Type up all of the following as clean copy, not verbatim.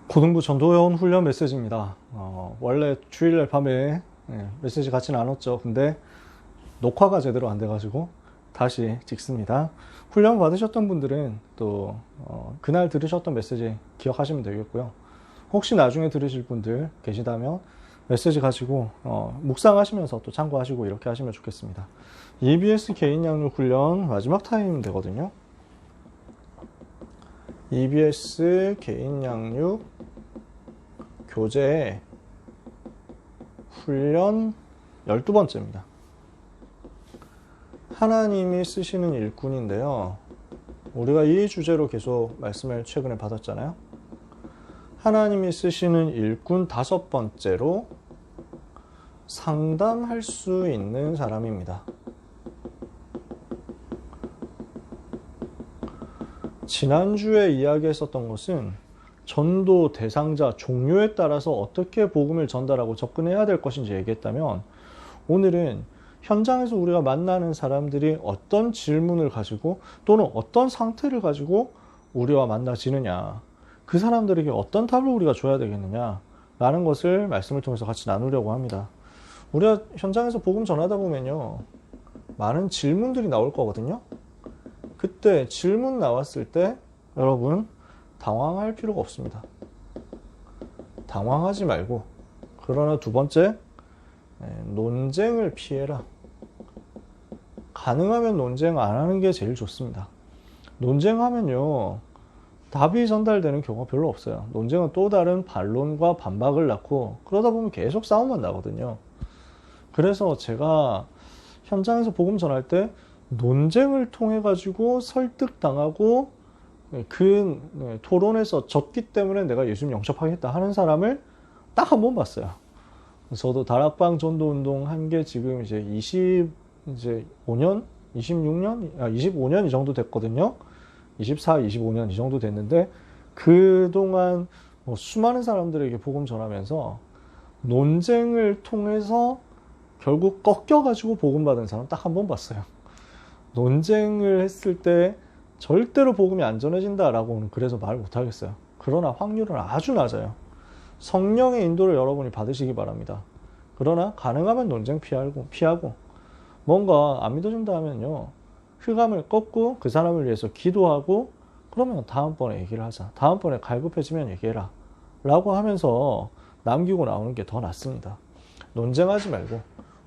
고등부 전도연 훈련 메시지입니다. 원래 주일날 밤에 메시지 같이 나눴죠. 근데 녹화가 제대로 안 돼가지고 다시 찍습니다. 훈련 받으셨던 분들은 또 그날 들으셨던 메시지 기억하시면 되겠고요. 혹시 나중에 들으실 분들 계시다면 메시지 가지고 묵상하시면서 또 참고하시고 이렇게 하시면 좋겠습니다. EBS 개인 양육 훈련 마지막 타임 되거든요. EBS 개인 양육 교재 훈련 12번째입니다. 하나님이 쓰시는 일꾼인데요. 우리가 이 주제로 계속 말씀을 최근에 받았잖아요. 하나님이 쓰시는 일꾼 5번째로 상담할 수 있는 사람입니다. 지난주에 이야기했었던 것은 전도 대상자 종류에 따라서 어떻게 복음을 전달하고 접근해야 될 것인지 얘기했다면, 오늘은 현장에서 우리가 만나는 사람들이 어떤 질문을 가지고 또는 어떤 상태를 가지고 우리와 만나지느냐, 그 사람들에게 어떤 답을 우리가 줘야 되겠느냐 라는 것을 말씀을 통해서 같이 나누려고 합니다. 우리가 현장에서 복음 전하다 보면요, 많은 질문들이 나올 거거든요. 그때 질문 나왔을 때 여러분 당황할 필요가 없습니다. 당황하지 말고, 그러나 두 번째, 논쟁을 피해라. 가능하면 논쟁 안 하는 게 제일 좋습니다. 논쟁하면요, 답이 전달되는 경우가 별로 없어요. 논쟁은 또 다른 반론과 반박을 낳고 그러다 보면 계속 싸움만 나거든요. 그래서 제가 현장에서 복음 전할 때 논쟁을 통해 가지고 설득당하고 그 토론에서 졌기 때문에 내가 예수님 영접하겠다 하는 사람을 딱 한 번 봤어요. 저도 다락방 전도운동 한 게 지금 이제 25년, 26년, 25년 이 정도 됐거든요. 24, 25년 이 정도 됐는데, 그동안 수많은 사람들에게 복음 전하면서 논쟁을 통해서 결국 꺾여가지고 복음 받은 사람 딱 한 번 봤어요. 논쟁을 했을 때 절대로 복음이 안 전해진다라고는 그래서 말 못하겠어요. 그러나 확률은 아주 낮아요. 성령의 인도를 여러분이 받으시기 바랍니다. 그러나 가능하면 논쟁 피하고 뭔가 안 믿어진다 하면요, 흑암을 꺾고 그 사람을 위해서 기도하고, 그러면 다음번에 얘기를 하자, 다음번에 갈급해지면 얘기해라 라고 하면서 남기고 나오는 게 더 낫습니다. 논쟁하지 말고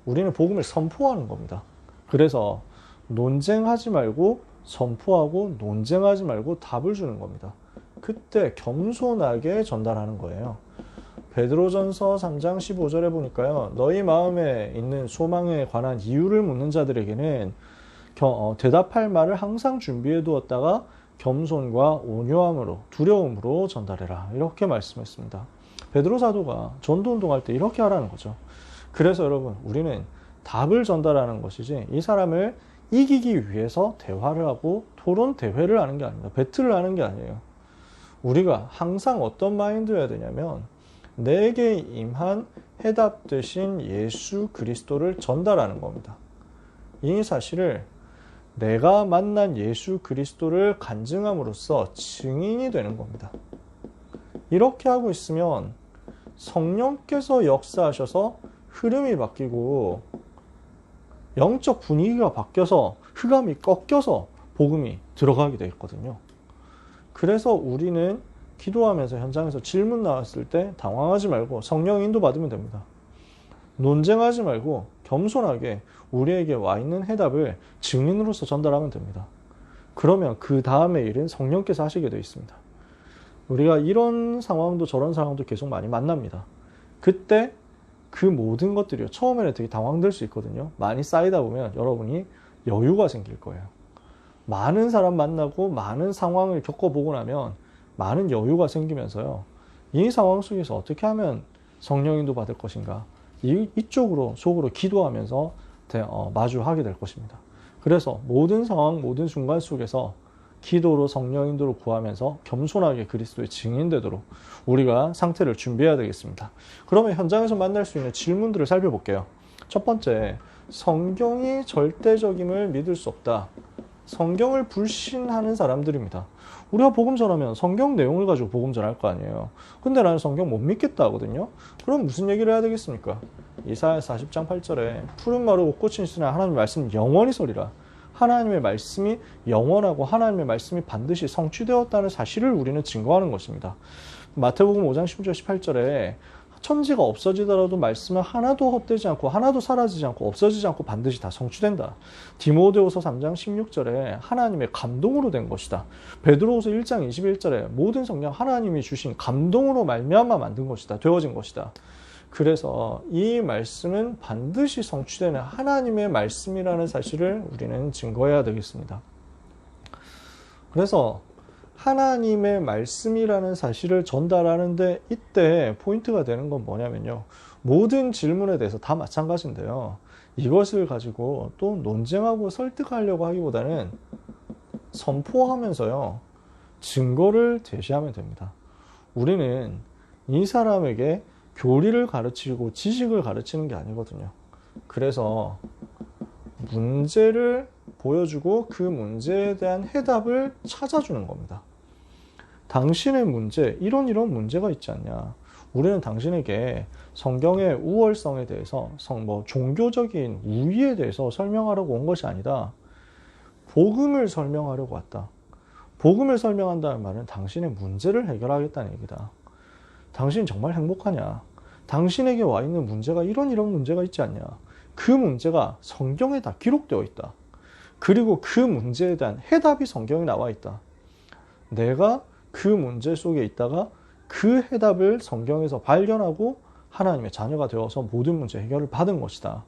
우리는 복음을 선포하는 겁니다. 그래서 논쟁하지 말고 선포하고, 논쟁하지 말고 답을 주는 겁니다. 그때 겸손하게 전달하는 거예요. 베드로전서 3장 15절에 보니까요, 너희 마음에 있는 소망에 관한 이유를 묻는 자들에게는 대답할 말을 항상 준비해 두었다가 겸손과 온유함으로, 두려움으로 전달해라, 이렇게 말씀했습니다. 베드로 사도가 전도운동할 때 이렇게 하라는 거죠. 그래서 여러분, 우리는 답을 전달하는 것이지 이 사람을 이기기 위해서 대화를 하고 토론 대회를 하는 게 아닙니다. 배틀을 하는 게 아니에요. 우리가 항상 어떤 마인드여야 되냐면, 내게 임한 해답 되신 예수 그리스도를 전달하는 겁니다. 이 사실을 내가 만난 예수 그리스도를 간증함으로써 증인이 되는 겁니다. 이렇게 하고 있으면 성령께서 역사하셔서 흐름이 바뀌고 영적 분위기가 바뀌어서 흑암이 꺾여서 복음이 들어가게 되거든요. 그래서 우리는 기도하면서 현장에서 질문 나왔을 때 당황하지 말고 성령 인도 받으면 됩니다. 논쟁하지 말고 겸손하게 우리에게 와 있는 해답을 증인으로서 전달하면 됩니다. 그러면 그 다음의 일은 성령께서 하시게 되어 있습니다. 우리가 이런 상황도 저런 상황도 계속 많이 만납니다. 그때 그 모든 것들이요, 처음에는 되게 당황될 수 있거든요. 많이 쌓이다 보면 여러분이 여유가 생길 거예요. 많은 사람 만나고 많은 상황을 겪어보고 나면 많은 여유가 생기면서요, 이 상황 속에서 어떻게 하면 성령인도 받을 것인가, 이쪽으로 속으로 기도하면서 마주하게 될 것입니다. 그래서 모든 상황, 모든 순간 속에서 기도로 성령인도를 구하면서 겸손하게 그리스도의 증인되도록 우리가 상태를 준비해야 되겠습니다. 그러면 현장에서 만날 수 있는 질문들을 살펴볼게요. 첫 번째, 성경이 절대적임을 믿을 수 없다. 성경을 불신하는 사람들입니다. 우리가 복음 전하면 성경 내용을 가지고 복음 전할 거 아니에요. 근데 나는 성경 못 믿겠다 하거든요. 그럼 무슨 얘기를 해야 되겠습니까? 이사야 40장 8절에 푸른 마르고 꽃이 있으나 하나님의 말씀 영원히 서리라. 하나님의 말씀이 영원하고 하나님의 말씀이 반드시 성취되었다는 사실을 우리는 증거하는 것입니다. 마태복음 5장 10절 18절에 천지가 없어지더라도 말씀은 하나도 헛되지 않고 하나도 사라지지 않고 없어지지 않고 반드시 다 성취된다. 디모데후서 3장 16절에 하나님의 감동으로 된 것이다. 베드로후서 1장 21절에 모든 성령 하나님이 주신 감동으로 말미암아 만든 것이다. 되어진 것이다. 그래서 이 말씀은 반드시 성취되는 하나님의 말씀이라는 사실을 우리는 증거해야 되겠습니다. 그래서 하나님의 말씀이라는 사실을 전달하는데 이때 포인트가 되는 건 뭐냐면요. 모든 질문에 대해서 다 마찬가지인데요. 이것을 가지고 또 논쟁하고 설득하려고 하기보다는 선포하면서요. 증거를 제시하면 됩니다. 우리는 이 사람에게 교리를 가르치고 지식을 가르치는 게 아니거든요. 그래서 문제를 보여주고 그 문제에 대한 해답을 찾아주는 겁니다. 당신의 문제, 이런 문제가 있지 않냐. 우리는 당신에게 성경의 우월성에 대해서 종교적인 우위에 대해서 설명하려고 온 것이 아니다. 복음을 설명하려고 왔다. 복음을 설명한다는 말은 당신의 문제를 해결하겠다는 얘기다. 당신 정말 행복하냐? 당신에게 와 있는 문제가 이런 문제가 있지 않냐? 그 문제가 성경에 다 기록되어 있다. 그리고 그 문제에 대한 해답이 성경에 나와 있다. 내가 그 문제 속에 있다가 그 해답을 성경에서 발견하고 하나님의 자녀가 되어서 모든 문제 해결을 받은 것이다.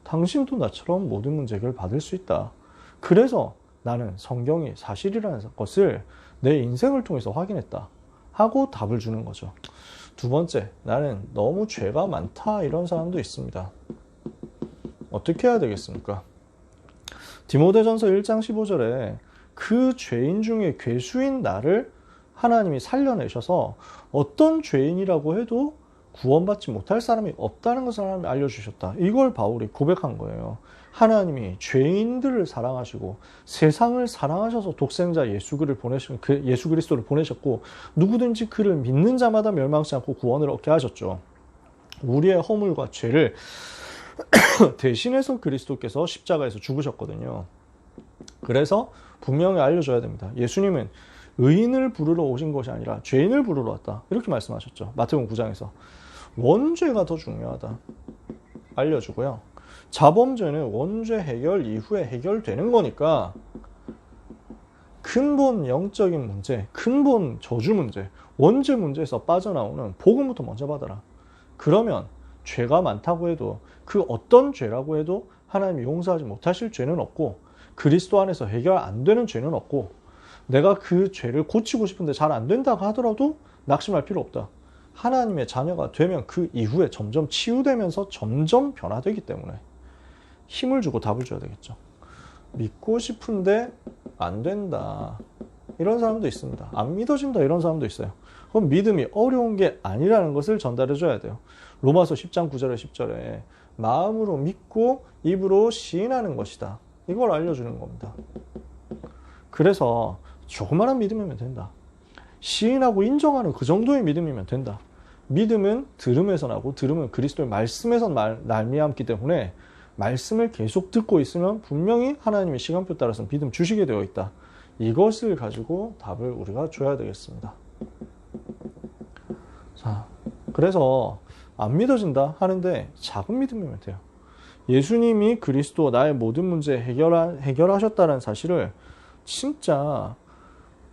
당신도 나처럼 모든 문제 해결을 받을 수 있다. 그래서 나는 성경이 사실이라는 것을 내 인생을 통해서 확인했다. 하고 답을 주는 거죠. 두 번째, 나는 너무 죄가 많다 이런 사람도 있습니다. 어떻게 해야 되겠습니까? 디모데전서 1장 15절에 그 죄인 중에 괴수인 나를 하나님이 살려내셔서 어떤 죄인이라고 해도 구원받지 못할 사람이 없다는 것을 하나님이 알려주셨다. 이걸 바울이 고백한 거예요. 하나님이 죄인들을 사랑하시고 세상을 사랑하셔서 독생자 예수 그리스도를 보내셨고 누구든지 그를 믿는 자마다 멸망치 않고 구원을 얻게 하셨죠. 우리의 허물과 죄를 대신해서 그리스도께서 십자가에서 죽으셨거든요. 그래서 분명히 알려줘야 됩니다. 예수님은 의인을 부르러 오신 것이 아니라 죄인을 부르러 왔다. 이렇게 말씀하셨죠. 마태복음 9장에서. 원죄가 더 중요하다. 알려주고요. 자범죄는 원죄 해결 이후에 해결되는 거니까 근본 영적인 문제, 근본 저주 문제, 원죄 문제에서 빠져나오는 복음부터 먼저 받아라. 그러면 죄가 많다고 해도 그 어떤 죄라고 해도 하나님이 용서하지 못하실 죄는 없고 그리스도 안에서 해결 안 되는 죄는 없고 내가 그 죄를 고치고 싶은데 잘 안 된다고 하더라도 낙심할 필요 없다. 하나님의 자녀가 되면 그 이후에 점점 치유되면서 점점 변화되기 때문에 힘을 주고 답을 줘야 되겠죠. 믿고 싶은데 안 된다. 이런 사람도 있습니다. 안 믿어진다 이런 사람도 있어요. 그럼 믿음이 어려운 게 아니라는 것을 전달해 줘야 돼요. 로마서 10장 9절에 10절에 마음으로 믿고 입으로 시인하는 것이다. 이걸 알려주는 겁니다. 그래서 조그마한 믿음이면 된다. 시인하고 인정하는 그 정도의 믿음이면 된다. 믿음은 들음에서 나고 들음은 그리스도의 말씀에서 말미암기 때문에 말씀을 계속 듣고 있으면 분명히 하나님의 시간표 따라서 믿음 주시게 되어 있다. 이것을 가지고 답을 우리가 줘야 되겠습니다. 자, 그래서 안 믿어진다 하는데 작은 믿음이면 돼요. 예수님이 그리스도 나의 모든 문제 해결하셨다는 사실을 진짜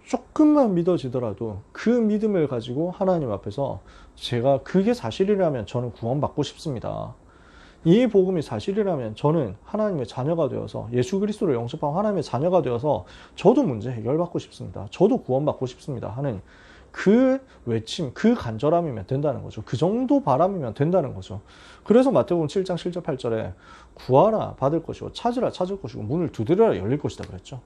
조금만 믿어지더라도 그 믿음을 가지고 하나님 앞에서 제가 그게 사실이라면 저는 구원받고 싶습니다. 이 복음이 사실이라면 저는 하나님의 자녀가 되어서 예수 그리스도를 영접한 하나님의 자녀가 되어서 저도 문제 해결받고 싶습니다. 저도 구원받고 싶습니다 하는 그 외침, 그 간절함이면 된다는 거죠. 그 정도 바람이면 된다는 거죠. 그래서 마태복음 7장 7절 8절에 구하라 받을 것이고 찾으라 찾을 것이고 문을 두드려라 열릴 것이다 그랬죠.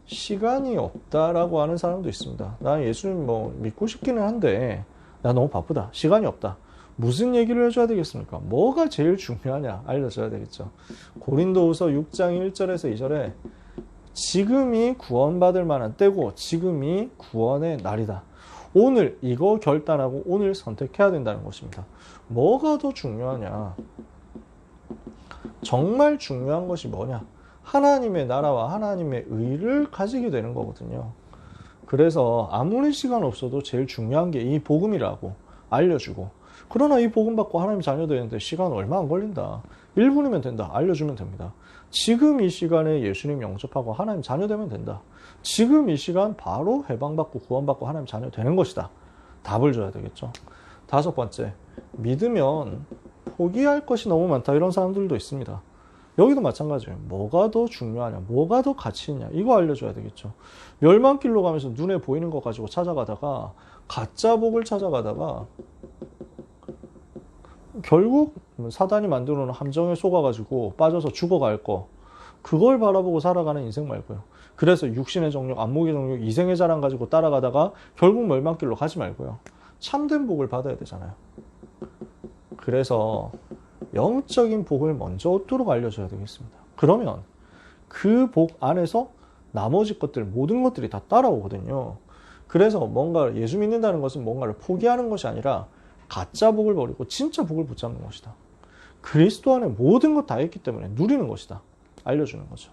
시간이 없다라고 하는 사람도 있습니다. 나 예수님 믿고 싶기는 한데 나 너무 바쁘다. 시간이 없다. 무슨 얘기를 해줘야 되겠습니까? 뭐가 제일 중요하냐 알려줘야 되겠죠. 고린도후서 6장 1절에서 2절에 지금이 구원받을 만한 때고 지금이 구원의 날이다. 오늘 이거 결단하고 오늘 선택해야 된다는 것입니다. 뭐가 더 중요하냐? 정말 중요한 것이 뭐냐? 하나님의 나라와 하나님의 의를 가지게 되는 거거든요. 그래서 아무리 시간 없어도 제일 중요한 게 이 복음이라고 알려주고, 그러나 이 복음 받고 하나님 자녀 되는데 시간 얼마 안 걸린다. 1분이면 된다. 알려주면 됩니다. 지금 이 시간에 예수님 영접하고 하나님 자녀 되면 된다. 지금 이 시간 바로 해방받고 구원받고 하나님 자녀 되는 것이다. 답을 줘야 되겠죠. 5번째, 믿으면 포기할 것이 너무 많다. 이런 사람들도 있습니다. 여기도 마찬가지예요. 뭐가 더 중요하냐, 뭐가 더 가치 있냐, 이거 알려줘야 되겠죠. 멸망길로 가면서 눈에 보이는 것 가지고 찾아가다가 가짜 복을 찾아가다가 결국 사단이 만들어 놓은 함정에 속아가지고 빠져서 죽어갈 거, 그걸 바라보고 살아가는 인생 말고요. 그래서 육신의 정욕, 안목의 정욕, 이생의 자랑 가지고 따라가다가 결국 멸망길로 가지 말고요. 참된 복을 받아야 되잖아요. 그래서 영적인 복을 먼저 얻도록 알려줘야 되겠습니다. 그러면 그 복 안에서 나머지 것들, 모든 것들이 다 따라오거든요. 그래서 뭔가 예수 믿는다는 것은 뭔가를 포기하는 것이 아니라 가짜 복을 버리고 진짜 복을 붙잡는 것이다. 그리스도 안에 모든 것 다 있기 때문에 누리는 것이다. 알려주는 거죠.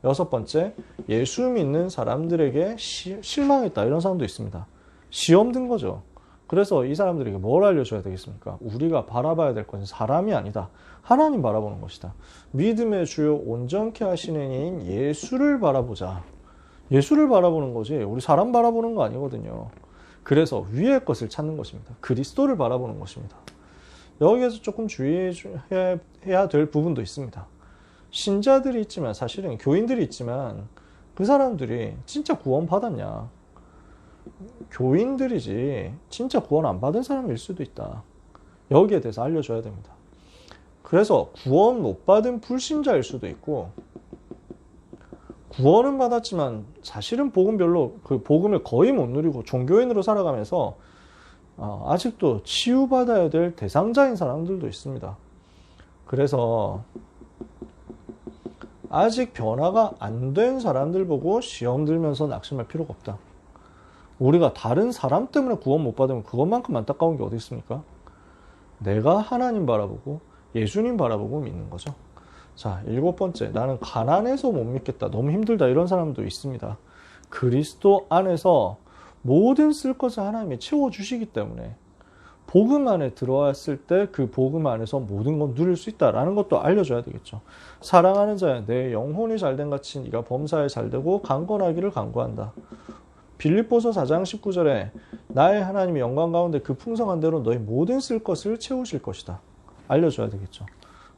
6번째, 예수 믿는 사람들에게 실망했다. 이런 사람도 있습니다. 시험 든 거죠. 그래서 이 사람들에게 뭘 알려줘야 되겠습니까? 우리가 바라봐야 될 것은 사람이 아니다. 하나님 바라보는 것이다. 믿음의 주요 온전케 하시는 이인 예수를 바라보자. 예수를 바라보는 거지 우리 사람 바라보는 거 아니거든요. 그래서 위의 것을 찾는 것입니다. 그리스도를 바라보는 것입니다. 여기에서 조금 주의해야 될 부분도 있습니다. 신자들이 있지만, 사실은 교인들이 있지만 그 사람들이 진짜 구원 받았냐? 교인들이지 진짜 구원 안 받은 사람일 수도 있다. 여기에 대해서 알려줘야 됩니다. 그래서 구원 못 받은 불신자일 수도 있고, 구원은 받았지만 사실은 그 복음을 거의 못 누리고 종교인으로 살아가면서 아직도 치유받아야 될 대상자인 사람들도 있습니다. 그래서 아직 변화가 안 된 사람들 보고 시험 들면서 낙심할 필요가 없다. 우리가 다른 사람 때문에 구원 못 받으면 그것만큼 안타까운 게 어디 있습니까? 내가 하나님 바라보고 예수님 바라보고 믿는 거죠. 자, 7번째, 나는 가난해서 못 믿겠다. 너무 힘들다. 이런 사람도 있습니다. 그리스도 안에서 모든 쓸 것을 하나님이 채워주시기 때문에 복음 안에 들어왔을 때 그 복음 안에서 모든 건 누릴 수 있다라는 것도 알려줘야 되겠죠. 사랑하는 자야, 내 영혼이 잘된 같이 네가 범사에 잘되고 강건하기를 간구한다. 빌립보서 4장 19절에 나의 하나님의 영광 가운데 그 풍성한 대로 너희 모든 쓸 것을 채우실 것이다. 알려줘야 되겠죠.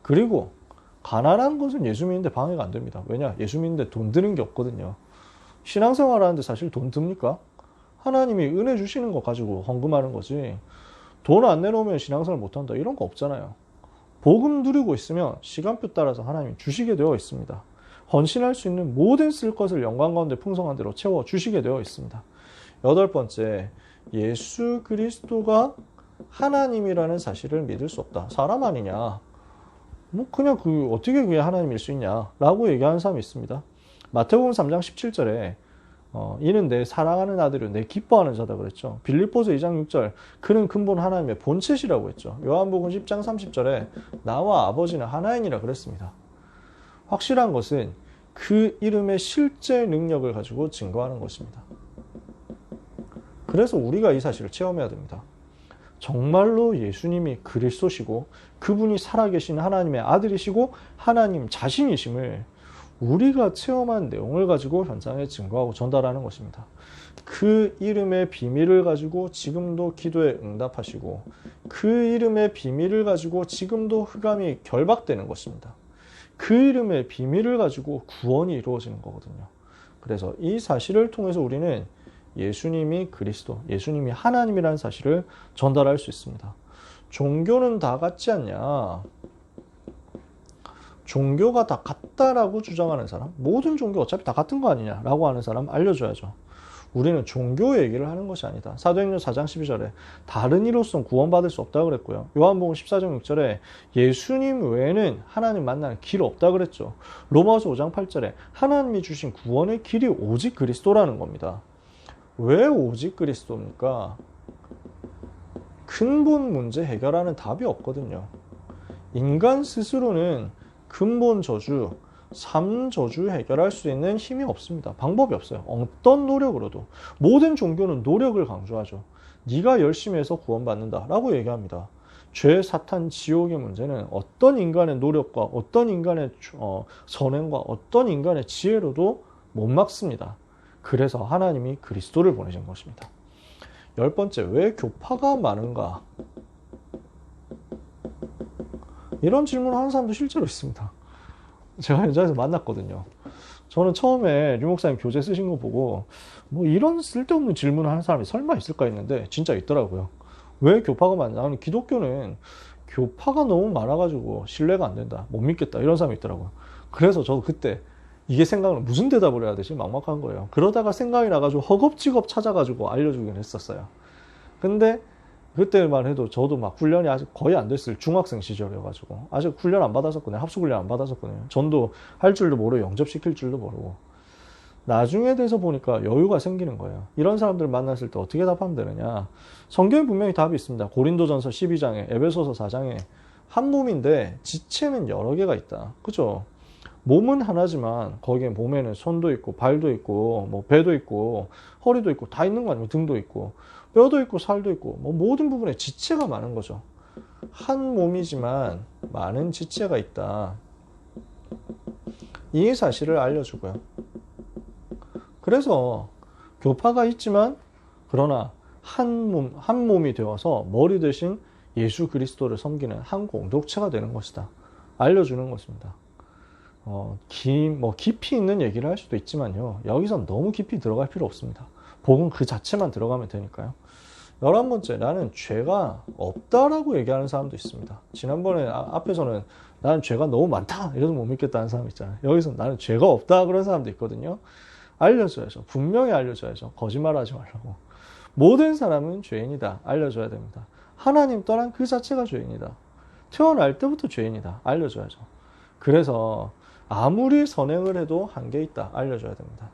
그리고 가난한 것은 예수 믿는데 방해가 안 됩니다. 왜냐? 예수 믿는데 돈 드는 게 없거든요. 신앙생활 하는데 사실 돈 듭니까? 하나님이 은혜 주시는 거 가지고 헌금하는 거지. 돈 안 내놓으면 신앙생활 못한다. 이런 거 없잖아요. 복음 누리고 있으면 시간표 따라서 하나님이 주시게 되어 있습니다. 헌신할 수 있는 모든 쓸 것을 영광 가운데 풍성한 대로 채워주시게 되어 있습니다. 8번째, 예수 그리스도가 하나님이라는 사실을 믿을 수 없다. 사람 아니냐? 그냥 어떻게 그게 하나님일 수 있냐? 라고 얘기하는 사람이 있습니다. 마태복음 3장 17절에 이는 내 사랑하는 아들이요 내 기뻐하는 자다 그랬죠. 빌립보서 2장 6절, 그는 근본 하나님의 본체시라고 했죠. 요한복음 10장 30절에 나와 아버지는 하나이니라 그랬습니다. 확실한 것은 그 이름의 실제 능력을 가지고 증거하는 것입니다. 그래서 우리가 이 사실을 체험해야 됩니다. 정말로 예수님이 그리스도시고 그분이 살아계신 하나님의 아들이시고 하나님 자신이심을 우리가 체험한 내용을 가지고 현장에 증거하고 전달하는 것입니다. 그 이름의 비밀을 가지고 지금도 기도에 응답하시고 그 이름의 비밀을 가지고 지금도 흑암이 결박되는 것입니다. 그 이름의 비밀을 가지고 구원이 이루어지는 거거든요. 그래서 이 사실을 통해서 우리는 예수님이 그리스도, 예수님이 하나님이라는 사실을 전달할 수 있습니다. 종교는 다 같지 않냐? 종교가 다 같다라고 주장하는 사람, 모든 종교 어차피 다 같은 거 아니냐라고 하는 사람 알려줘야죠. 우리는 종교 얘기를 하는 것이 아니다. 사도행전 4장 12절에 다른 이로서는 구원받을 수 없다고 그랬고요. 요한복음 14장 6절에 예수님 외에는 하나님 만나는 길 없다 그랬죠. 로마서 5장 8절에 하나님이 주신 구원의 길이 오직 그리스도라는 겁니다. 왜 오직 그리스도입니까? 근본 문제 해결하는 답이 없거든요. 인간 스스로는 근본 저주, 삶 저주 해결할 수 있는 힘이 없습니다. 방법이 없어요. 어떤 노력으로도. 모든 종교는 노력을 강조하죠. 네가 열심히 해서 구원받는다 라고 얘기합니다. 죄, 사탄, 지옥의 문제는 어떤 인간의 노력과 어떤 인간의 선행과 어떤 인간의 지혜로도 못 막습니다. 그래서 하나님이 그리스도를 보내신 것입니다. 10번째, 왜 교파가 많은가? 이런 질문을 하는 사람도 실제로 있습니다. 제가 현장에서 만났거든요. 저는 처음에 류 목사님 교재 쓰신 거 보고 뭐 이런 쓸데없는 질문을 하는 사람이 설마 있을까 했는데 진짜 있더라고요. 왜 교파가 많냐? 아니, 기독교는 교파가 너무 많아가지고 신뢰가 안 된다, 못 믿겠다, 이런 사람이 있더라고요. 그래서 저도 그때 이게 생각을 무슨 대답을 해야 되지? 막막한 거예요. 그러다가 생각이 나가지고 허겁지겁 찾아가지고 알려주긴 했었어요. 근데 그때만 해도 저도 막 훈련이 아직 거의 안 됐을 중학생 시절이어가지고 아직 훈련 안 받았었거든요. 합숙 훈련 안 받았었거든요. 전도 할 줄도 모르고 영접시킬 줄도 모르고. 나중에 돼서 보니까 여유가 생기는 거예요. 이런 사람들 만났을 때 어떻게 답하면 되느냐? 성경에 분명히 답이 있습니다. 고린도전서 12장에, 에베소서 4장에 한 몸인데 지체는 여러 개가 있다. 그죠? 몸은 하나지만 거기에 몸에는 손도 있고 발도 있고 뭐 배도 있고 허리도 있고 다 있는 거 아니면 등도 있고 뼈도 있고 살도 있고 뭐 모든 부분에 지체가 많은 거죠. 한 몸이지만 많은 지체가 있다. 이 사실을 알려주고요. 그래서 교파가 있지만 그러나 한 몸이 되어서 머리 대신 예수 그리스도를 섬기는 한 공동체가 되는 것이다. 알려주는 것입니다. 깊이 있는 얘기를 할 수도 있지만요. 여기선 너무 깊이 들어갈 필요 없습니다. 복음 그 자체만 들어가면 되니까요. 11번째, 나는 죄가 없다라고 얘기하는 사람도 있습니다. 지난번에 앞에서는 나는 죄가 너무 많다 이래도 못 믿겠다는 사람 있잖아요. 여기서 나는 죄가 없다 그런 사람도 있거든요. 알려줘야죠. 분명히 알려줘야죠. 거짓말하지 말라고. 모든 사람은 죄인이다. 알려줘야 됩니다. 하나님 떠난 그 자체가 죄인이다. 태어날 때부터 죄인이다. 알려줘야죠. 그래서 아무리 선행을 해도 한계 있다. 알려줘야 됩니다.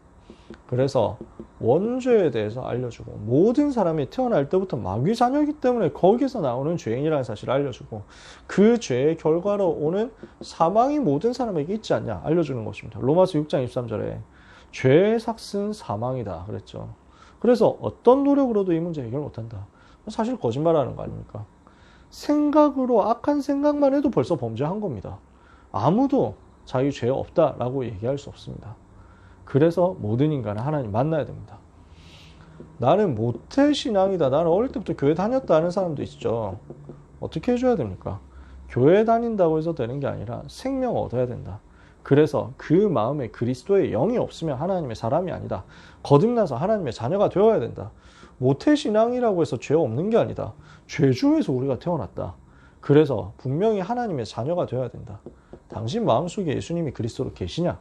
그래서 원죄에 대해서 알려주고 모든 사람이 태어날 때부터 마귀 자녀이기 때문에 거기서 나오는 죄인이라는 사실을 알려주고 그 죄의 결과로 오는 사망이 모든 사람에게 있지 않냐 알려주는 것입니다. 로마서 6장 23절에 죄의 삭은 사망이다 그랬죠. 그래서 어떤 노력으로도 이 문제 해결 못한다. 사실 거짓말하는 거 아닙니까? 생각으로 악한 생각만 해도 벌써 범죄한 겁니다. 아무도 자기 죄 없다라고 얘기할 수 없습니다. 그래서 모든 인간은 하나님 만나야 됩니다. 나는 모태신앙이다. 나는 어릴 때부터 교회 다녔다 하는 사람도 있죠. 어떻게 해줘야 됩니까? 교회 다닌다고 해서 되는 게 아니라 생명 얻어야 된다. 그래서 그 마음에 그리스도의 영이 없으면 하나님의 사람이 아니다. 거듭나서 하나님의 자녀가 되어야 된다. 모태신앙이라고 해서 죄 없는 게 아니다. 죄중에서 우리가 태어났다. 그래서 분명히 하나님의 자녀가 되어야 된다. 당신 마음속에 예수님이 그리스도로 계시냐?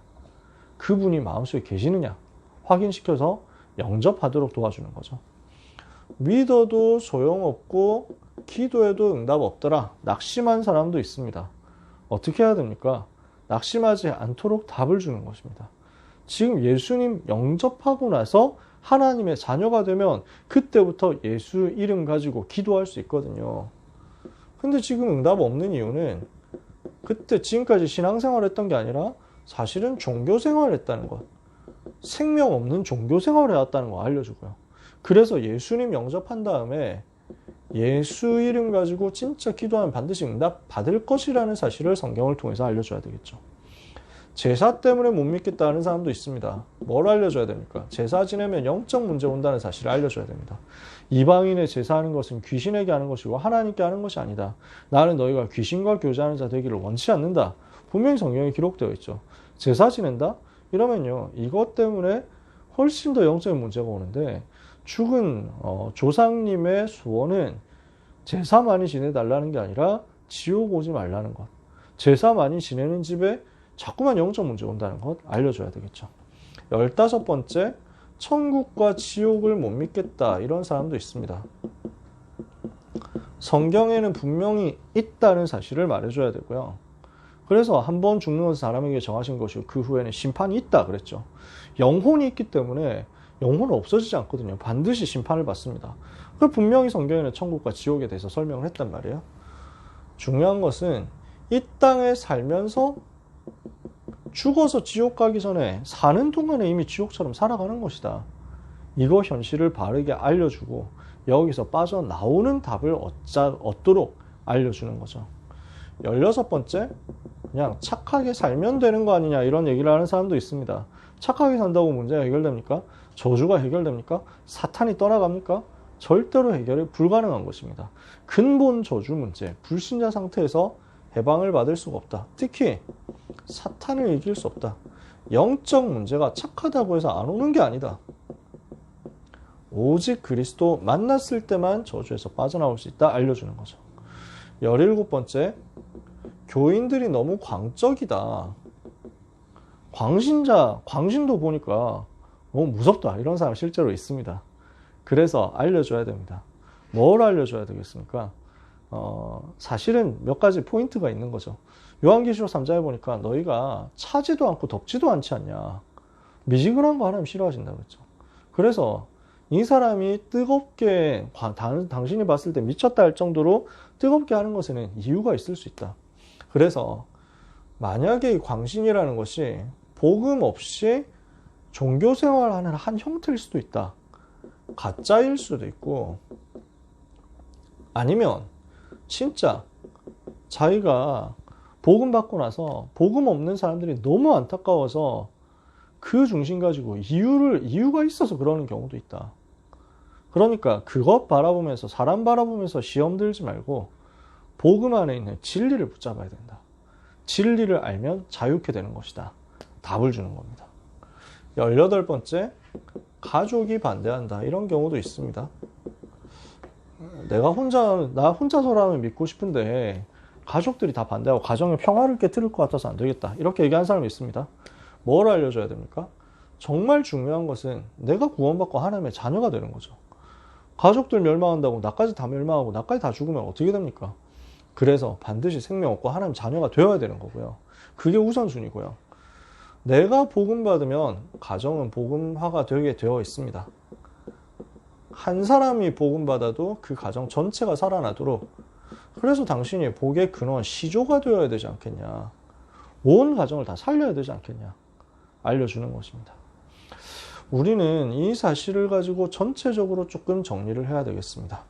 그분이 마음속에 계시느냐? 확인시켜서 영접하도록 도와주는 거죠. 믿어도 소용없고 기도해도 응답 없더라. 낙심한 사람도 있습니다. 어떻게 해야 됩니까? 낙심하지 않도록 답을 주는 것입니다. 지금 예수님 영접하고 나서 하나님의 자녀가 되면 그때부터 예수 이름 가지고 기도할 수 있거든요. 근데 지금 응답 없는 이유는 그때 지금까지 신앙생활을 했던 게 아니라 사실은 종교생활을 했다는 것. 생명 없는 종교생활을 해왔다는 거 알려주고요. 그래서 예수님 영접한 다음에 예수 이름 가지고 진짜 기도하면 반드시 응답 받을 것이라는 사실을 성경을 통해서 알려줘야 되겠죠. 제사 때문에 못 믿겠다는 사람도 있습니다. 뭘 알려줘야 됩니까? 제사 지내면 영적 문제 온다는 사실을 알려줘야 됩니다. 이방인의 제사하는 것은 귀신에게 하는 것이고 하나님께 하는 것이 아니다. 나는 너희가 귀신과 교제하는 자 되기를 원치 않는다. 분명히 성경에 기록되어 있죠. 제사 지낸다? 이러면요. 이것 때문에 훨씬 더 영적인 문제가 오는데 죽은 조상님의 소원은 제사 많이 지내달라는 게 아니라 지옥 오지 말라는 것. 제사 많이 지내는 집에 자꾸만 영적 문제 온다는 것 알려줘야 되겠죠. 15번째, 천국과 지옥을 못 믿겠다 이런 사람도 있습니다. 성경에는 분명히 있다는 사실을 말해줘야 되고요. 그래서 한 번 죽는 것을 사람에게 정하신 것이고 그 후에는 심판이 있다 그랬죠. 영혼이 있기 때문에 영혼은 없어지지 않거든요. 반드시 심판을 받습니다. 분명히 성경에는 천국과 지옥에 대해서 설명을 했단 말이에요. 중요한 것은 이 땅에 살면서 죽어서 지옥 가기 전에 사는 동안에 이미 지옥처럼 살아가는 것이다. 이거 현실을 바르게 알려주고 여기서 빠져나오는 답을 얻도록 알려주는 거죠. 16번째, 그냥 착하게 살면 되는 거 아니냐 이런 얘기를 하는 사람도 있습니다. 착하게 산다고 문제가 해결됩니까? 저주가 해결됩니까? 사탄이 떠나갑니까? 절대로 해결이 불가능한 것입니다. 근본 저주 문제, 불신자 상태에서 해방을 받을 수가 없다. 특히 사탄을 이길 수 없다. 영적 문제가 착하다고 해서 안 오는 게 아니다. 오직 그리스도 만났을 때만 저주에서 빠져나올 수 있다 알려주는 거죠. 17번째, 교인들이 너무 광적이다. 광신도 보니까 너무 무섭다. 이런 사람 실제로 있습니다. 그래서 알려줘야 됩니다. 뭘 알려줘야 되겠습니까? 사실은 몇 가지 포인트가 있는 거죠. 요한계시록 3장에 보니까 너희가 차지도 않고 덥지도 않지 않냐. 미지근한 거 하나님 싫어하신다고 그랬죠. 그래서 이 사람이 뜨겁게 당신이 봤을 때 미쳤다 할 정도로 뜨겁게 하는 것에는 이유가 있을 수 있다. 그래서 만약에 이 광신이라는 것이 복음 없이 종교생활하는 한 형태일 수도 있다. 가짜일 수도 있고 아니면 진짜 자기가 복음 받고 나서 복음 없는 사람들이 너무 안타까워서 그 중심 가지고 이유가 있어서 그러는 경우도 있다. 그러니까 그것 바라보면서 사람 바라보면서 시험 들지 말고 복음 안에 있는 진리를 붙잡아야 된다. 진리를 알면 자유케 되는 것이다. 답을 주는 겁니다. 18번째, 가족이 반대한다. 이런 경우도 있습니다. 나 혼자서라면 믿고 싶은데 가족들이 다 반대하고 가정의 평화를 깨뜨릴 것 같아서 안 되겠다. 이렇게 얘기하는 사람이 있습니다. 뭘 알려줘야 됩니까? 정말 중요한 것은 내가 구원받고 하나님의 자녀가 되는 거죠. 가족들 멸망한다고 나까지 다 멸망하고 나까지 다 죽으면 어떻게 됩니까? 그래서 반드시 생명 얻고 하나님 자녀가 되어야 되는 거고요. 그게 우선순위고요. 내가 복음 받으면 가정은 복음화가 되게 되어 있습니다. 한 사람이 복음 받아도 그 가정 전체가 살아나도록, 그래서 당신이 복의 근원 시조가 되어야 되지 않겠냐. 온 가정을 다 살려야 되지 않겠냐. 알려주는 것입니다. 우리는 이 사실을 가지고 전체적으로 조금 정리를 해야 되겠습니다.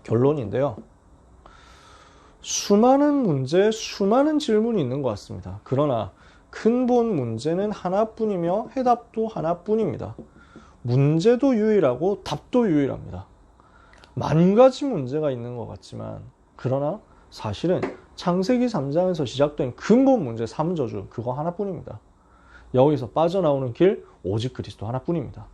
결론인데요. 수많은 문제, 수많은 질문이 있는 것 같습니다. 그러나 근본 문제는 하나뿐이며 해답도 하나뿐입니다. 문제도 유일하고 답도 유일합니다. 만 가지 문제가 있는 것 같지만 그러나 사실은 창세기 3장에서 시작된 근본 문제 3저주 그거 하나뿐입니다. 여기서 빠져나오는 길 오직 그리스도 하나뿐입니다.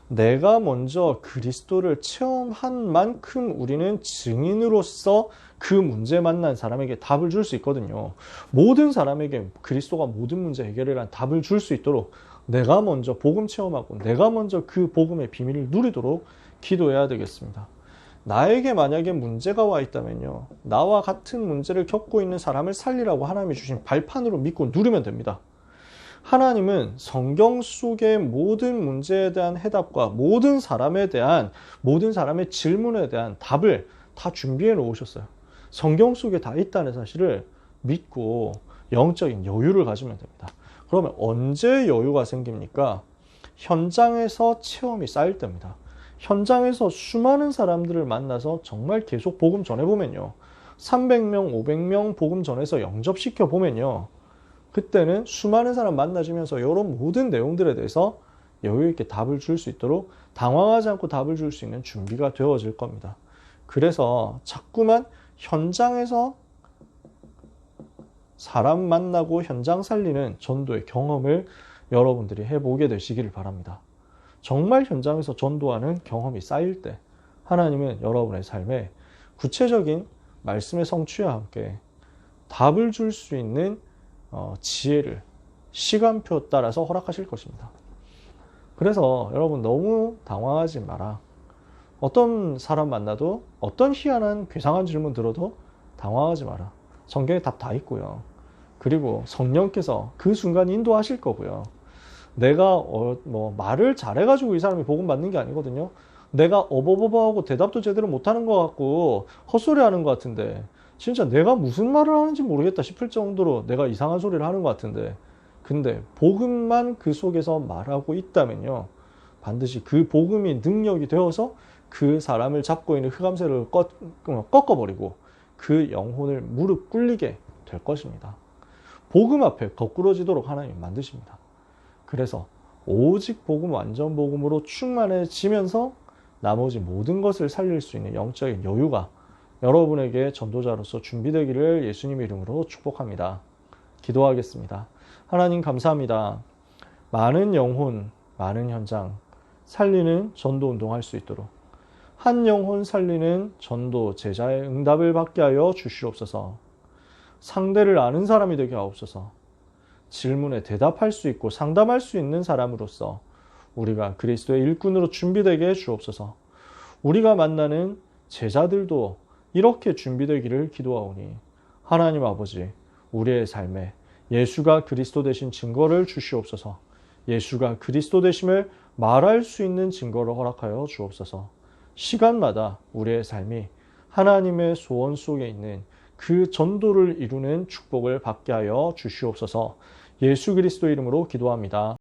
내가 먼저 그리스도를 체험한 만큼 우리는 증인으로서 그 문제 만난 사람에게 답을 줄 수 있거든요. 모든 사람에게 그리스도가 모든 문제 해결이란 답을 줄 수 있도록 내가 먼저 복음 체험하고 내가 먼저 그 복음의 비밀을 누리도록 기도해야 되겠습니다. 나에게 만약에 문제가 와 있다면요. 나와 같은 문제를 겪고 있는 사람을 살리라고 하나님이 주신 발판으로 믿고 누르면 됩니다. 하나님은 성경 속의 모든 문제에 대한 해답과 모든 사람의 질문에 대한 답을 다 준비해 놓으셨어요. 성경 속에 다 있다는 사실을 믿고 영적인 여유를 가지면 됩니다. 그러면 언제 여유가 생깁니까? 현장에서 체험이 쌓일 때입니다. 현장에서 수많은 사람들을 만나서 정말 계속 복음 전해보면요. 300명, 500명 복음 전해서 영접시켜보면요. 그때는 수많은 사람 만나지면서 이런 모든 내용들에 대해서 여유 있게 답을 줄 수 있도록 당황하지 않고 답을 줄 수 있는 준비가 되어질 겁니다. 그래서 자꾸만 현장에서 사람 만나고 현장 살리는 전도의 경험을 여러분들이 해보게 되시기를 바랍니다. 정말 현장에서 전도하는 경험이 쌓일 때 하나님은 여러분의 삶에 구체적인 말씀의 성취와 함께 답을 줄 수 있는 지혜를 시간표 따라서 허락하실 것입니다. 그래서 여러분 너무 당황하지 마라. 어떤 사람 만나도 어떤 희한한 괴상한 질문 들어도 당황하지 마라. 성경에 답 다 있고요. 그리고 성령께서 그 순간 인도하실 거고요. 내가 말을 잘해가지고 이 사람이 복음 받는 게 아니거든요. 내가 어버버버하고 대답도 제대로 못하는 것 같고 헛소리하는 것 같은데 진짜 내가 무슨 말을 하는지 모르겠다 싶을 정도로 내가 이상한 소리를 하는 것 같은데 근데 복음만 그 속에서 말하고 있다면요. 반드시 그 복음이 능력이 되어서 그 사람을 잡고 있는 흑암새를 꺾어버리고 그 영혼을 무릎 꿇리게 될 것입니다. 복음 앞에 거꾸러지도록 하나님 만드십니다. 그래서 오직 복음, 완전 복음으로 충만해지면서 나머지 모든 것을 살릴 수 있는 영적인 여유가 여러분에게 전도자로서 준비되기를 예수님의 이름으로 축복합니다. 기도하겠습니다. 하나님 감사합니다. 많은 영혼, 많은 현장 살리는 전도 운동할 수 있도록 한 영혼 살리는 전도 제자의 응답을 받게 하여 주시옵소서. 상대를 아는 사람이 되게 하옵소서. 질문에 대답할 수 있고 상담할 수 있는 사람으로서 우리가 그리스도의 일꾼으로 준비되게 해 주옵소서. 우리가 만나는 제자들도 이렇게 준비되기를 기도하오니 하나님 아버지 우리의 삶에 예수가 그리스도 되신 증거를 주시옵소서. 예수가 그리스도 되심을 말할 수 있는 증거를 허락하여 주옵소서. 시간마다 우리의 삶이 하나님의 소원 속에 있는 그 전도를 이루는 축복을 받게 하여 주시옵소서. 예수 그리스도 이름으로 기도합니다.